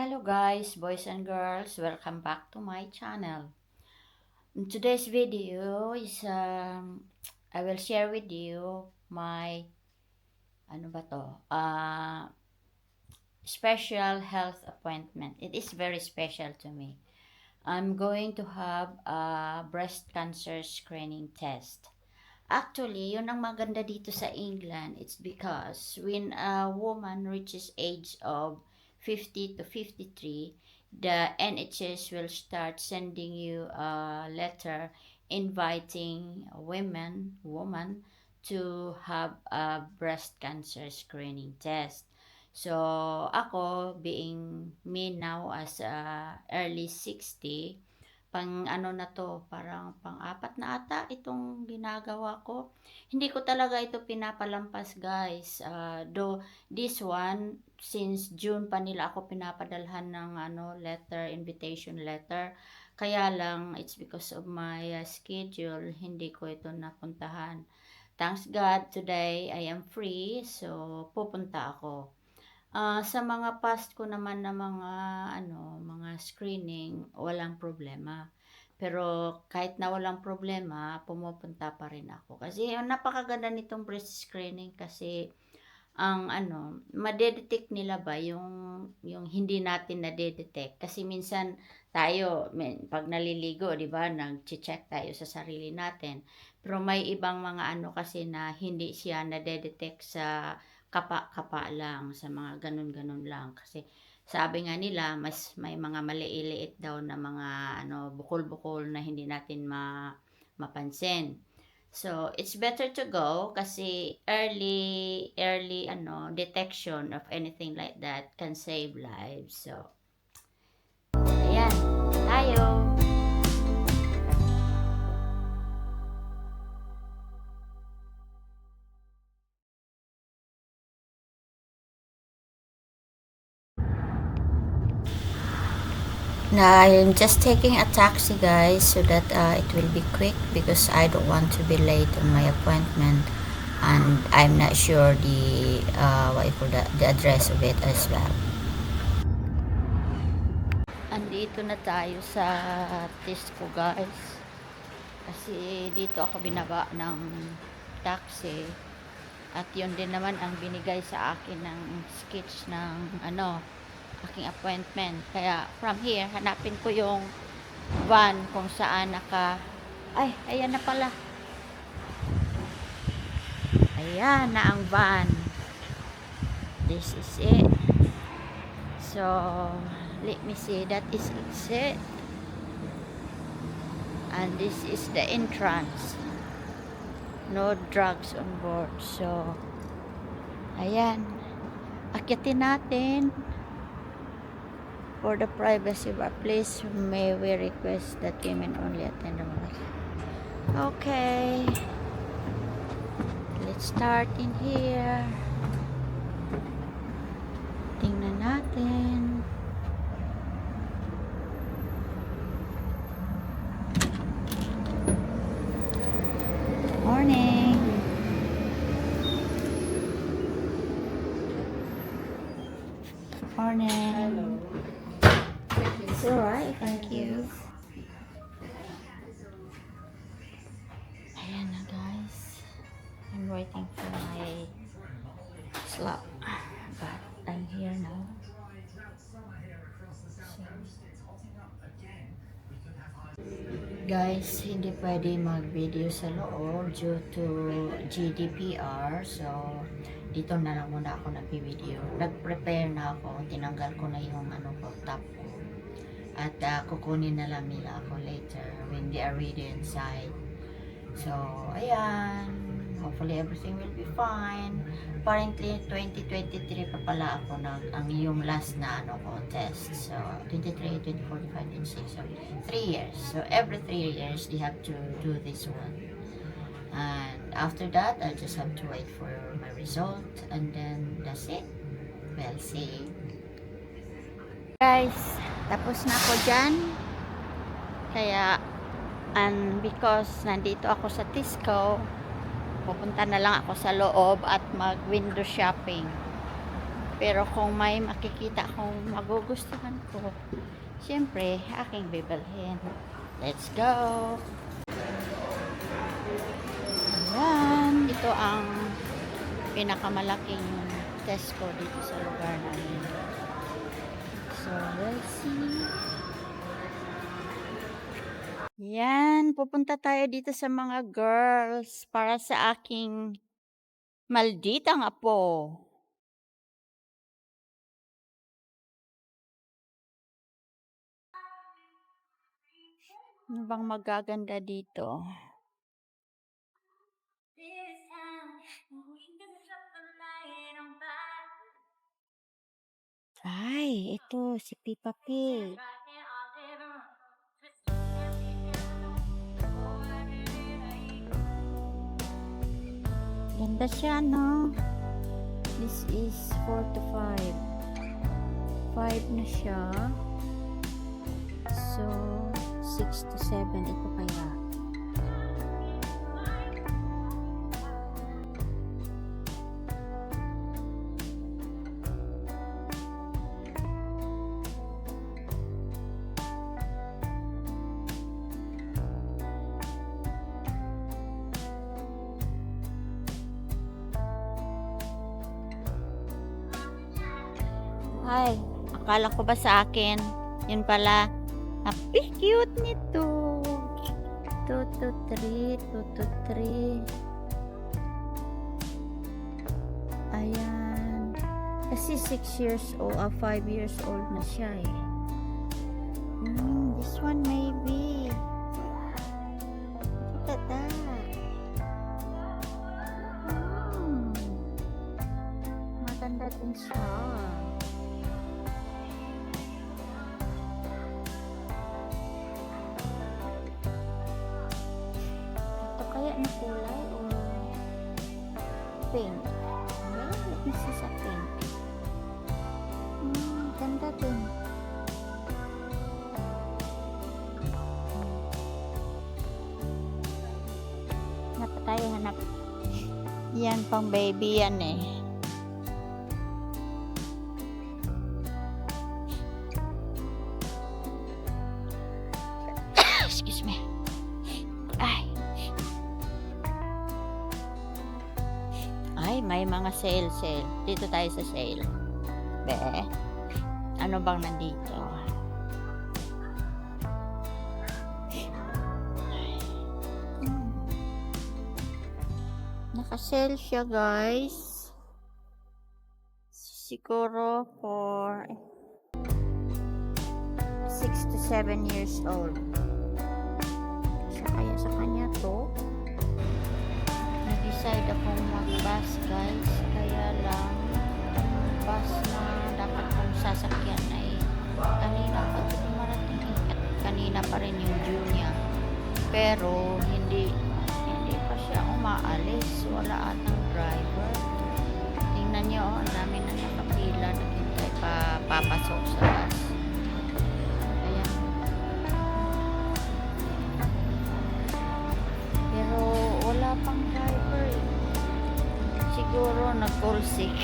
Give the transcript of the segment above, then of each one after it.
Hello guys, boys and girls, welcome back to my channel. In today's video is I will share with you my ano ba to? Special health appointment. It is very special to me. I'm going to have a breast cancer screening test. Actually, yun ang maganda dito sa England. It's because when a woman reaches age of 50 to 53, the NHS will start sending you a letter inviting woman to have a breast cancer screening test. So, ako, being me now as early 60, pang ano na to, parang pang-apat na ata itong ginagawa ko. Hindi ko talaga ito pinapalampas, guys. Though this one, since June pa nila ako pinapadalhan ng invitation letter. Kaya lang, it's because of my schedule, hindi ko ito napuntahan. Thanks God, today I am free, so pupunta ako. Sa mga past ko naman na mga screening, walang problema. Pero kahit na walang problema, pumupunta pa rin ako. Kasi napakaganda nitong breast screening kasi ang madedetect nila ba yung hindi natin nadedetect. Kasi minsan tayo, pag naliligo, di ba, nag-check tayo sa sarili natin. Pero may ibang mga kasi na hindi siya nadedetect sa kapa-kapa lang, sa mga ganun-ganun lang. Kasi sabi nga nila, mas may mga maliit daw na mga bukol-bukol na hindi natin mapansin. So, it's better to go kasi early detection of anything like that can save lives. So, ayan, tayo. Now, I'm just taking a taxi, guys, so that it will be quick because I don't want to be late on my appointment, and I'm not sure the the address of it as well. Andito na tayo sa Tesco, guys, kasi dito ako binaba ng taxi at yun din naman ang binigay sa akin ng sketch ng aking appointment. Kaya from here, hanapin ko yung van kung saan ayan na pala. Ayan na ang van. This is it. So, let me see. That is it. And this is the entrance. No drugs on board. So, ayan. Akyatin natin. For the privacy of our place, may we request that women only attend the mall. Okay. Let's start in here. Tingnan natin. Morning. Morning. Hello. It's alright, thank you. Ayan na, guys. I'm waiting for my slot, but I'm here now. Guys, hindi pwede mag-video sa loob due to GDPR. So, dito na lang muna ako nag-video. Nag-prepare na ako. Tinanggal ko na yung top ko. At kukunin na lang nila ako later when they are ready inside. So, ayan. Hopefully everything will be fine. Apparently, 2023 pa pala ako ang yung last na test. So, 23, 24, 25, 26. So, 3 years. So, every 3 years, they have to do this one. And after that, I just have to wait for my result. And then, that's it. We'll see. Guys, tapos na ako dyan. Kaya, and because nandito ako sa Tesco, pupunta na lang ako sa loob at mag window shopping. Pero kung may makikita akong magugustuhan ko, siyempre, aking bibilhin. Let's go! Ayan, ito ang pinakamalaking Tesco dito sa lugar namin. So, we'll see. Yan, pupunta tayo dito sa mga girls para sa aking malditang apo. Ano bang magaganda dito? Ay, ito si Peppa Pig. Ganda siya, no? This is 4 to 5. 5 na siya. So, 6 to 7 ito kaya. Ay, akala ko ba sa akin? Yun pala. Happy cute nito. 2 to 3, 2 to 3. Ayan. Kasi 6 years old, 5 years old na siya eh. This one maybe. Look at that. Maganda din siya. Na kulay or pink. Well, let me see sa pink. Ganda din. Hanap tayo, hanap. Yan pang baby yan eh. Excuse me. Ay, may mga sale. Dito tayo sa sale. Be, ano bang nandito? Naka-sale siya, guys. Siguro for 6 to 7 years old. Siya kaya sa kanya to. Nag-decide akong mag-bus, guys. Kaya lang, ang bus na dapat kong sasakyan ay kanina pa ito dumarating. At kanina pa rin yung due niya. Pero, hindi pa siya umaalis. Wala atang driver. Tingnan niyo, ang dami na nakapila. Naghintay pa papasok sa bus. Ayan. Pero, wala pang driver. Siguro nag-call sick.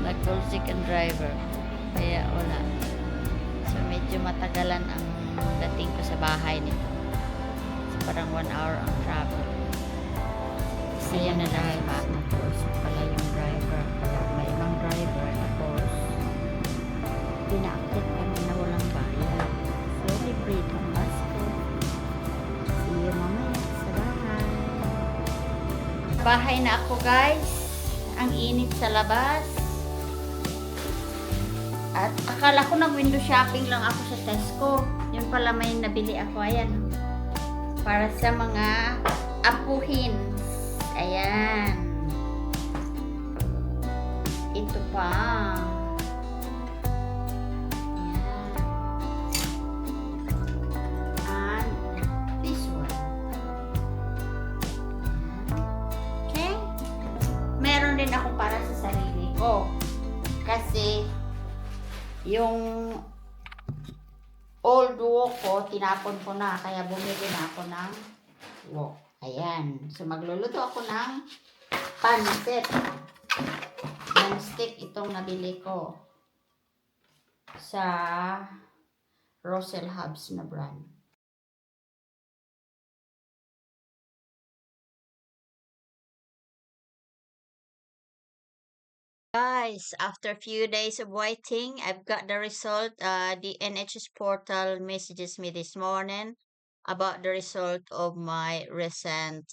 Nag-call sick ang driver. Kaya wala. So medyo matagalan ang dating ko sa bahay nito. So, parang 1 hour ang travel. So yan na lang ba? Nag-call sick pala yung driver. Kaya may ibang driver. Tapos pina-update kami na walang bayad. Celebrate ang Pasko. See you mamaya sa bahay. Bahay na ako, guys. Ang init sa labas. At akala ko nag-window shopping lang ako sa Tesco. Yun pala may nabili ako. Ayan. Para sa mga apuhin. Ayan. Ito pa. Ayan. And this one. Okay. Meron din ako para sa sarili ko. Kasi yung old wok ko, tinapon ko na. Kaya bumili na ako ng wok. Ayan. So, magluluto ako ng pancit. Yan stick itong nabili ko sa Russell Hubs na brand. Guys, after a few days of waiting, I've got the result. The NHS portal messages me this morning about the result of my recent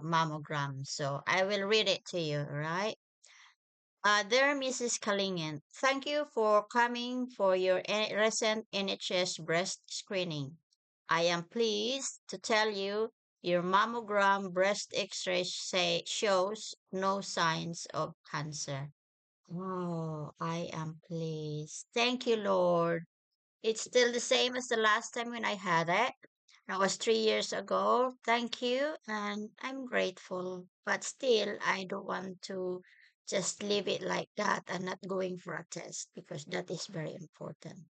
mammogram. So I will read it to you, right? Dear Mrs. Kalingen, thank you for coming for your recent NHS breast screening. I am pleased to tell you your mammogram breast x-ray shows no signs of cancer. Oh, I am pleased. Thank you, Lord. It's still the same as the last time when I had it. That was 3 years ago. Thank you, and I'm grateful. But still, I don't want to just leave it like that and not going for a test because that is very important.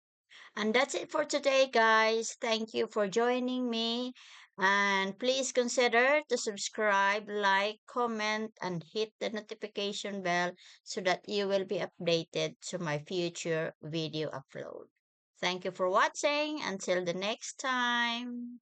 And that's it for today, guys. Thank you for joining me. And please consider to subscribe, like, comment, and hit the notification bell so that you will be updated to my future video upload. Thank you for watching. Until the next time.